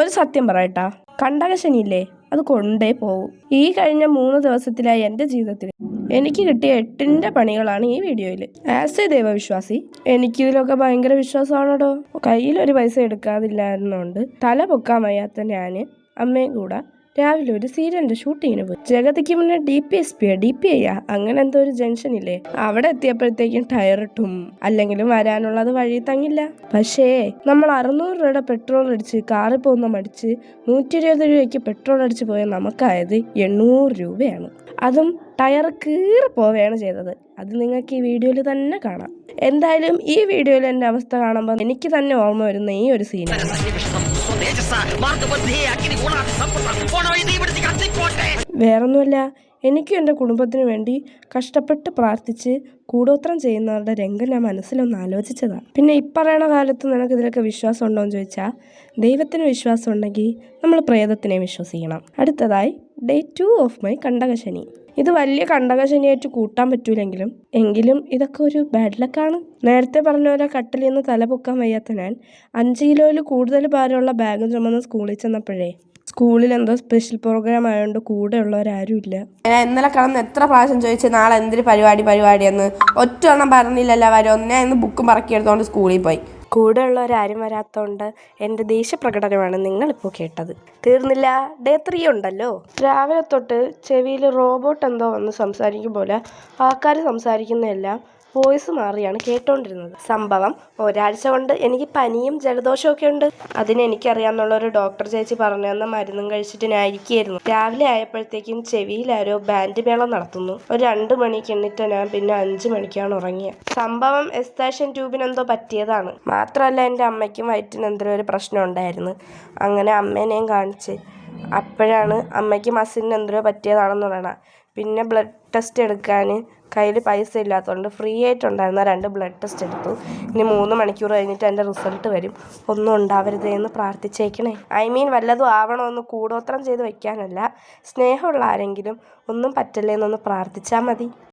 ഒരു സത്യം പറയട്ടാ, കണ്ടകശനിയില്ലേ അത് കൊണ്ടേ പോവും. ഈ കഴിഞ്ഞ 3 ദിവസത്തിലായി എൻ്റെ ജീവിതത്തിൽ എനിക്ക് കിട്ടിയ 8ന്റെ പണികളാണ് ഈ വീഡിയോയിൽ. ആസ് എ ദൈവവിശ്വാസി എനിക്കിതിലൊക്കെ ഭയങ്കര വിശ്വാസമാണോ. കയ്യിലൊരു പൈസ എടുക്കാതില്ലായിരുന്നോണ്ട് തല പൊക്കാൻ വയ്യാത്ത ഞാൻ അമ്മയും കൂടെ രാവിലെ ഒരു സീരിയലിന്റെ ഷൂട്ടിങ്ങിന് പോയി. ജഗതിക്ക് മുന്നേ DPI അങ്ങനെ എന്തോ ഒരു ജംഗ്ഷൻ ഇല്ലേ, അവിടെ എത്തിയപ്പോഴത്തേക്കും ടയറിട്ടും അല്ലെങ്കിലും വരാനുള്ളത് വഴി തങ്ങില്ല. പക്ഷേ നമ്മൾ 600 രൂപയുടെ പെട്രോൾ അടിച്ച് കാറിൽ പോകുന്ന മടിച്ച് 120 രൂപയ്ക്ക് പെട്രോൾ അടിച്ച് പോയ നമുക്കായത് 800 രൂപയാണ്. അതും ടയർ കീറി പോവുകയാണ് ചെയ്തത്. അത് നിങ്ങൾക്ക് ഈ വീഡിയോയിൽ തന്നെ കാണാം. എന്തായാലും ഈ വീഡിയോയിൽ എൻ്റെ അവസ്ഥ കാണുമ്പോൾ എനിക്ക് തന്നെ ഓർമ്മ വരുന്ന ഈ ഒരു സീനാണ്. വേറൊന്നുമല്ല, എനിക്കും എൻ്റെ കുടുംബത്തിനു വേണ്ടി കഷ്ടപ്പെട്ട് പ്രാർത്ഥിച്ച് കൂടോത്രം ചെയ്യുന്നവരുടെ രംഗം ഞാൻ മനസ്സിലൊന്ന് ആലോചിച്ചതാണ്. പിന്നെ ഇപ്പറയണ കാലത്ത് നിനക്ക് ഇതിലൊക്കെ വിശ്വാസം ഉണ്ടോ എന്ന് ചോദിച്ചാൽ, ദൈവത്തിന് വിശ്വാസം ഉണ്ടെങ്കിൽ നമ്മൾ പ്രേതത്തിനെ വിശ്വസിക്കണം. അടുത്തതായി ഡേ 2 ഓഫ് മൈ കണ്ടകശനി. ഇത് വലിയ കണ്ടകശനിയായിട്ട് കൂട്ടാൻ പറ്റൂലെങ്കിലും ഇതൊക്കെ ഒരു ബാഡ് ലക്കാണ്. നേരത്തെ പറഞ്ഞ പോലെ കട്ടിലിൽ നിന്ന് തല പൊക്കാൻ വയ്യാത്ത ഞാൻ 5 കിലോയിൽ കൂടുതൽ ഭാരമുള്ള ബാഗും ചുമന്ന് സ്കൂളിൽ ചെന്നപ്പോഴേ സ്കൂളിൽ എന്തോ സ്പെഷ്യൽ പ്രോഗ്രാം ആയതുകൊണ്ട് കൂടെ ഉള്ളവരാരും ഇല്ല. ഞാൻ ഇന്നലെ കടന്ന് എത്ര പ്രാവശ്യം ചോദിച്ചു നാളെ എന്തൊരു പരിപാടിയെന്ന്. ഒറ്റ എണ്ണം പറഞ്ഞില്ലല്ലോ വരും. ഞാൻ ഇന്ന് ബുക്കും പറക്കിയെടുത്തോണ്ട് സ്കൂളിൽ പോയി. കൂടെ ഉള്ളവരാരും വരാത്തതുകൊണ്ട് എൻ്റെ ദേഷ്യപ്രകടനമാണ് നിങ്ങളിപ്പോൾ കേട്ടത്. തീർന്നില്ല, ഡേ 3 ഉണ്ടല്ലോ. രാവിലെ തൊട്ട് ചെവിയിൽ റോബോട്ട് എന്തോ വന്ന് സംസാരിക്കും പോലെ ആൾക്കാർ സംസാരിക്കുന്നതെല്ലാം വോയിസ് മാറിയാണ് കേട്ടോണ്ടിരുന്നത്. സംഭവം ഒരാഴ്ച കൊണ്ട് എനിക്ക് പനിയും ജലദോഷമൊക്കെ ഉണ്ട്. അതിന് എനിക്കറിയാമെന്നുള്ളൊരു ഡോക്ടർ ചേച്ചി പറഞ്ഞു തന്ന മരുന്നും കഴിച്ചിട്ട് ഞാൻ ഇരിക്കുകയായിരുന്നു. രാവിലെ ആയപ്പോഴത്തേക്കും ചെവിയിലാരോ ബാൻഡ് മേളം നടത്തുന്നു. ഒരു 2 മണിക്ക് എണ്ണിട്ട് ഞാൻ പിന്നെ 5 മണിക്കാണ് ഉറങ്ങിയത്. സംഭവം എസ്താഷൻ ട്യൂബിന് എന്തോ പറ്റിയതാണ്. മാത്രമല്ല എൻ്റെ അമ്മയ്ക്കും വയറ്റിന് എന്തോ ഒരു പ്രശ്നം ഉണ്ടായിരുന്നു. അങ്ങനെ അമ്മേനെയും കാണിച്ച് അപ്പോഴാണ് അമ്മയ്ക്ക് മസിലിന് എന്തോ പറ്റിയതാണെന്ന് പറയണത്. പിന്നെ ബ്ലഡ് ടെസ്റ്റ് എടുക്കാൻ കയ്യിൽ പൈസ ഇല്ലാത്തതുകൊണ്ട് ഫ്രീ ആയിട്ടുണ്ടായിരുന്ന 2 ബ്ലഡ് ടെസ്റ്റ് എടുത്തു. ഇനി 3 മണിക്കൂർ കഴിഞ്ഞിട്ട് എൻ്റെ റിസൾട്ട് വരും. ഒന്നും ഉണ്ടാവരുതേ എന്ന് പ്രാർത്ഥിച്ചേക്കണേ. വല്ലതും ആവണമെന്ന് കൂടോത്രം ചെയ്ത് വെക്കാനല്ല, സ്നേഹമുള്ള ആരെങ്കിലും ഒന്നും പറ്റില്ലേ എന്നൊന്ന് പ്രാർത്ഥിച്ചാൽ മതി.